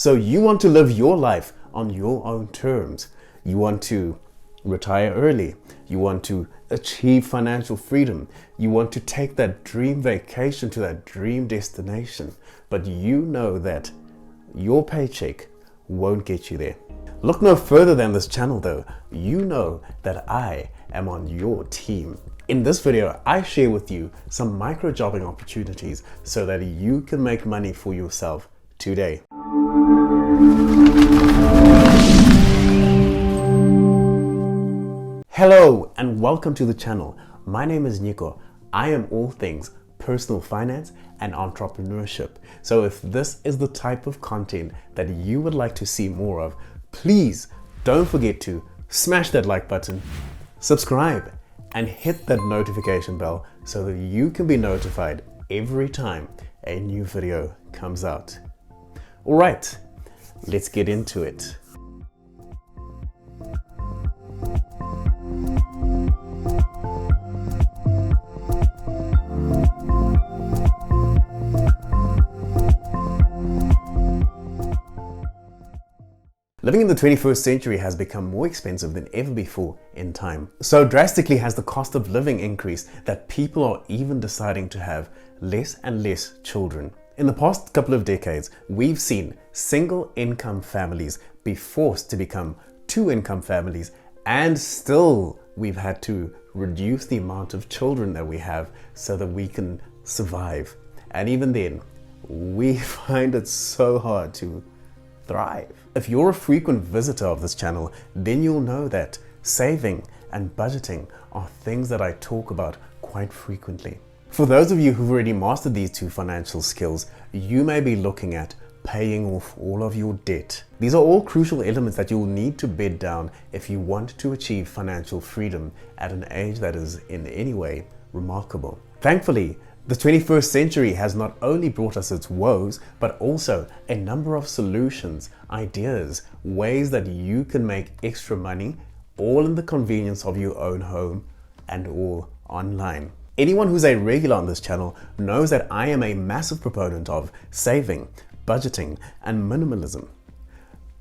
So you want to live your life on your own terms. You want to retire early. You want to achieve financial freedom. You want to take that dream vacation to that dream destination. But you know that your paycheck won't get you there. Look no further than this channel though. You know that I am on your team. In this video, I share with you some micro jobbing opportunities so that you can make money for yourself today. Hello and welcome to the channel. My name is Nyiko. I am all things personal finance and entrepreneurship. So if this is the type of content that you would like to see more of, please don't forget to smash that like button, subscribe, and hit that notification bell so that you can be notified every time a new video comes out. All right, let's get into it. Living in the 21st century has become more expensive than ever before in time. So drastically has the cost of living increased that people are even deciding to have less and less children. In the past couple of decades, we've seen single income families be forced to become two income families, and still we've had to reduce the amount of children that we have so that we can survive. And even then, we find it so hard to thrive. If you're a frequent visitor of this channel, then you'll know that saving and budgeting are things that I talk about quite frequently. For those of you who've already mastered these two financial skills, you may be looking at paying off all of your debt. These are all crucial elements that you'll need to bed down if you want to achieve financial freedom at an age that is in any way remarkable. Thankfully, the 21st century has not only brought us its woes, but also a number of solutions, ideas, ways that you can make extra money, all in the convenience of your own home and all online. Anyone who's a regular on this channel knows that I am a massive proponent of saving, budgeting, and minimalism.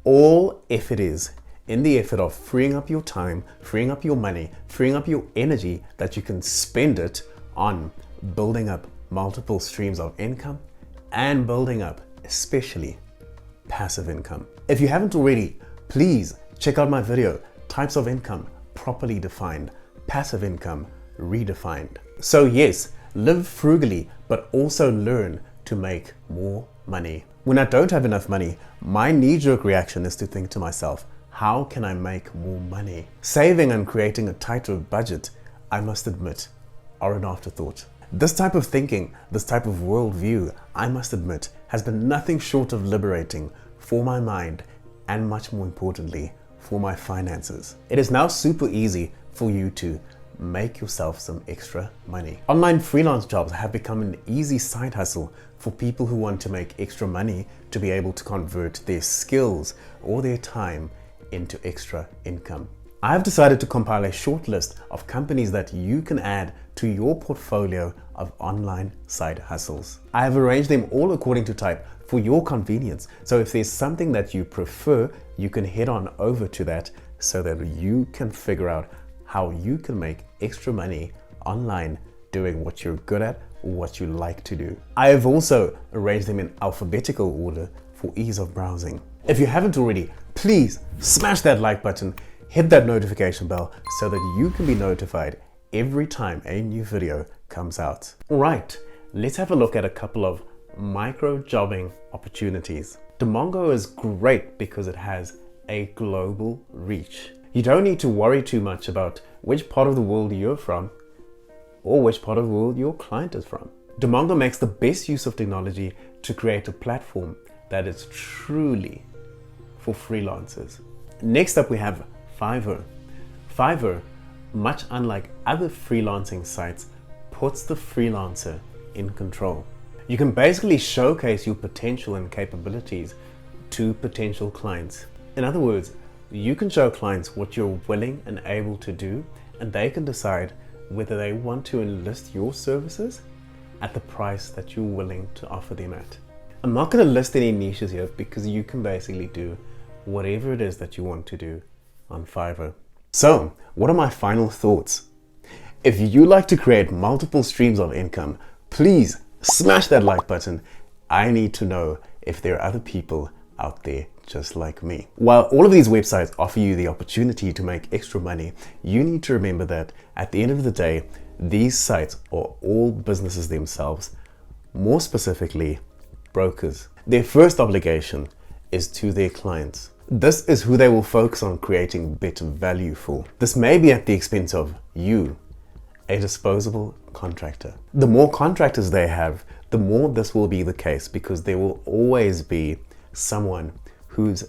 All if it is in the effort of freeing up your time, freeing up your money, freeing up your energy that you can spend it on building up multiple streams of income and building up especially passive income. If you haven't already, please check out my video, Types of Income Properly Defined, Passive Income Redefined. So yes, live frugally, but also learn to make more money. When I don't have enough money, my knee-jerk reaction is to think to myself, how can I make more money? Saving and creating a tighter budget, I must admit, are an afterthought. This type of thinking, this type of worldview, I must admit, has been nothing short of liberating for my mind and, much more importantly, for my finances. It is now super easy for you to make yourself some extra money. Online freelance jobs have become an easy side hustle for people who want to make extra money to be able to convert their skills or their time into extra income. I have decided to compile a short list of companies that you can add to your portfolio of online side hustles. I have arranged them all according to type for your convenience. So if there's something that you prefer, you can head on over to that so that you can figure out how you can make extra money online doing what you're good at or what you like to do. I have also arranged them in alphabetical order for ease of browsing. If you haven't already, please smash that like button, hit that notification bell so that you can be notified every time a new video comes out. All right, let's have a look at a couple of micro jobbing opportunities. Domongo is great because it has a global reach. You don't need to worry too much about which part of the world you're from or which part of the world your client is from. Domongo makes the best use of technology to create a platform that is truly for freelancers. Next up we have Fiverr. Fiverr, much unlike other freelancing sites, puts the freelancer in control. You can basically showcase your potential and capabilities to potential clients. In other words, you can show clients what you're willing and able to do, and they can decide whether they want to enlist your services at the price that you're willing to offer them at. I'm not going to list any niches here because you can basically do whatever it is that you want to do on Fiverr. So, what are my final thoughts? If you like to create multiple streams of income, please smash that like button. I need to know if there are other people out there just like me. While all of these websites offer you the opportunity to make extra money, you need to remember that at the end of the day, these sites are all businesses themselves, more specifically, brokers. Their first obligation is to their clients. This is who they will focus on creating better value for. This may be at the expense of you, a disposable contractor. The more contractors they have, the more this will be the case, because there will always be someone who's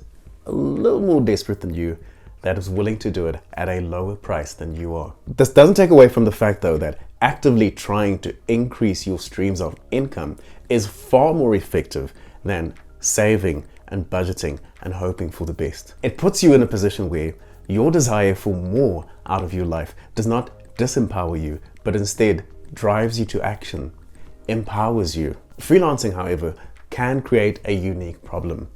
a little more desperate than you that is willing to do it at a lower price than you are. This doesn't take away from the fact though that actively trying to increase your streams of income is far more effective than saving and budgeting and hoping for the best. It puts you in a position where your desire for more out of your life does not disempower you, but instead drives you to action, empowers you. Freelancing, however, can create a unique problem.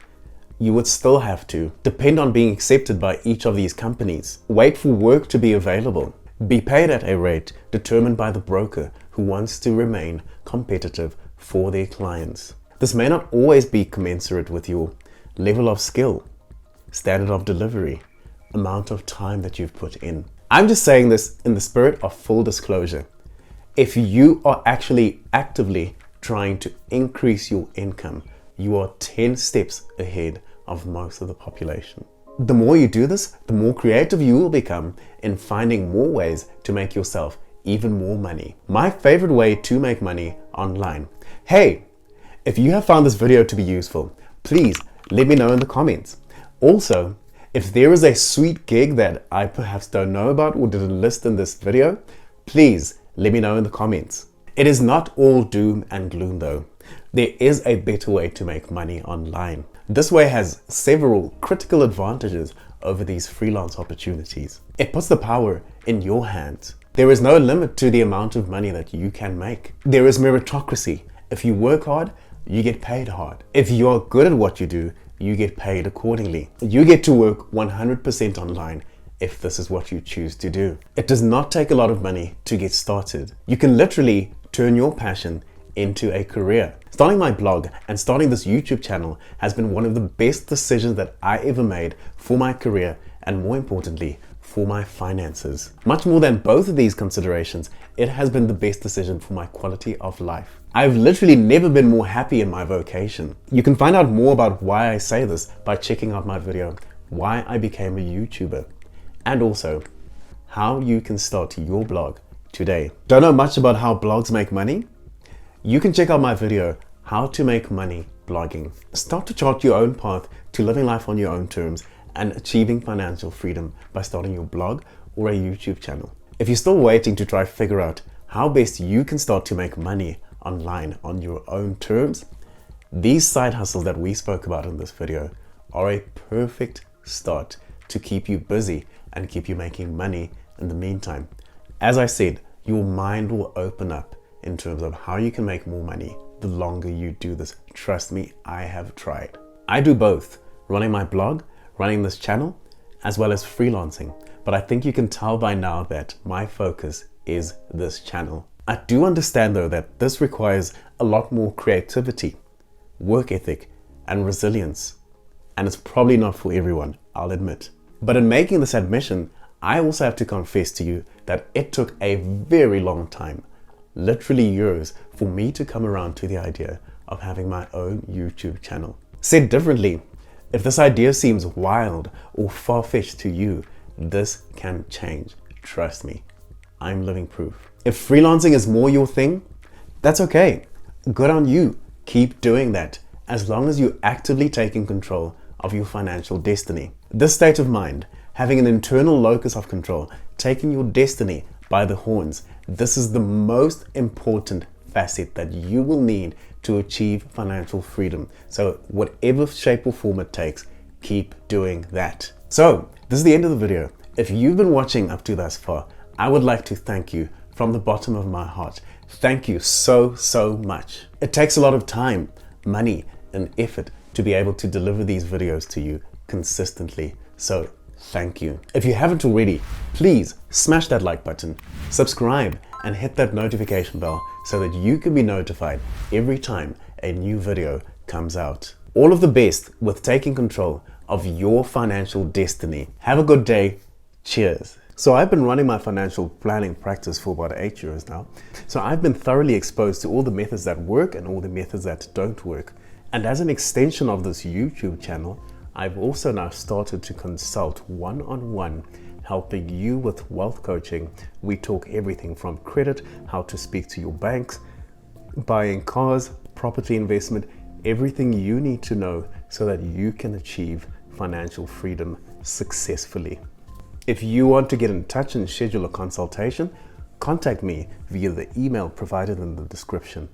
You would still have to depend on being accepted by each of these companies, wait for work to be available, be paid at a rate determined by the broker who wants to remain competitive for their clients. This may not always be commensurate with your level of skill, standard of delivery, amount of time that you've put in. I'm just saying this in the spirit of full disclosure. If you are actually actively trying to increase your income, you are 10 steps ahead of most of the population. The more you do this, the more creative you will become in finding more ways to make yourself even more money. My favorite way to make money online. Hey, if you have found this video to be useful, please let me know in the comments. Also, if there is a sweet gig that I perhaps don't know about or didn't list in this video, please let me know in the comments. It is not all doom and gloom though. There is a better way to make money online. This way has several critical advantages over these freelance opportunities. It puts the power in your hands. There is no limit to the amount of money that you can make. There is meritocracy. If you work hard, you get paid hard. If you are good at what you do, you get paid accordingly. You get to work 100% online if this is what you choose to do. It does not take a lot of money to get started. You can literally turn your passion into a career. Starting my blog and starting this YouTube channel has been one of the best decisions that I ever made for my career and, more importantly, for my finances. Much more than both of these considerations, it has been the best decision for my quality of life. I've literally never been more happy in my vocation. You can find out more about why I say this by checking out my video, Why I Became a YouTuber, and also how you can start your blog today. Don't know much about how blogs make money? You can check out my video, How to Make Money Blogging. Start to chart your own path to living life on your own terms and achieving financial freedom by starting your blog or a YouTube channel. If you're still waiting to try figure out how best you can start to make money online on your own terms, these side hustles that we spoke about in this video are a perfect start to keep you busy and keep you making money in the meantime. As I said, your mind will open up in terms of how you can make more money the longer you do this. Trust me, I have tried. I do both, running my blog, running this channel, as well as freelancing. But I think you can tell by now that my focus is this channel. I do understand though that this requires a lot more creativity, work ethic, and resilience. And it's probably not for everyone, I'll admit. But in making this admission, I also have to confess to you that it took a very long time, literally years, for me to come around to the idea of having my own YouTube channel. Said differently, if this idea seems wild or far-fetched to you, this can change. Trust me, I'm living proof. If freelancing is more your thing, that's okay. Good on you. Keep doing that, as long as you're actively taking control of your financial destiny. This state of mind, having an internal locus of control, taking your destiny by the horns, this is the most important facet that you will need to achieve financial freedom. So whatever shape or form it takes, keep doing that. So this is the end of the video. If you've been watching up to thus far, I would like to thank you from the bottom of my heart. Thank you so much. It takes a lot of time, money, an effort to be able to deliver these videos to you consistently. So thank you. If you haven't already, please smash that like button, subscribe, and hit that notification bell so that you can be notified every time a new video comes out. All of the best with taking control of your financial destiny. Have a good day. Cheers. So I've been running my financial planning practice for about 8 years now. So I've been thoroughly exposed to all the methods that work and all the methods that don't work. And as an extension of this YouTube channel, I've also now started to consult one-on-one, helping you with wealth coaching. We talk everything from credit, how to speak to your banks, buying cars, property investment, everything you need to know so that you can achieve financial freedom successfully. If you want to get in touch and schedule a consultation, contact me via the email provided in the description.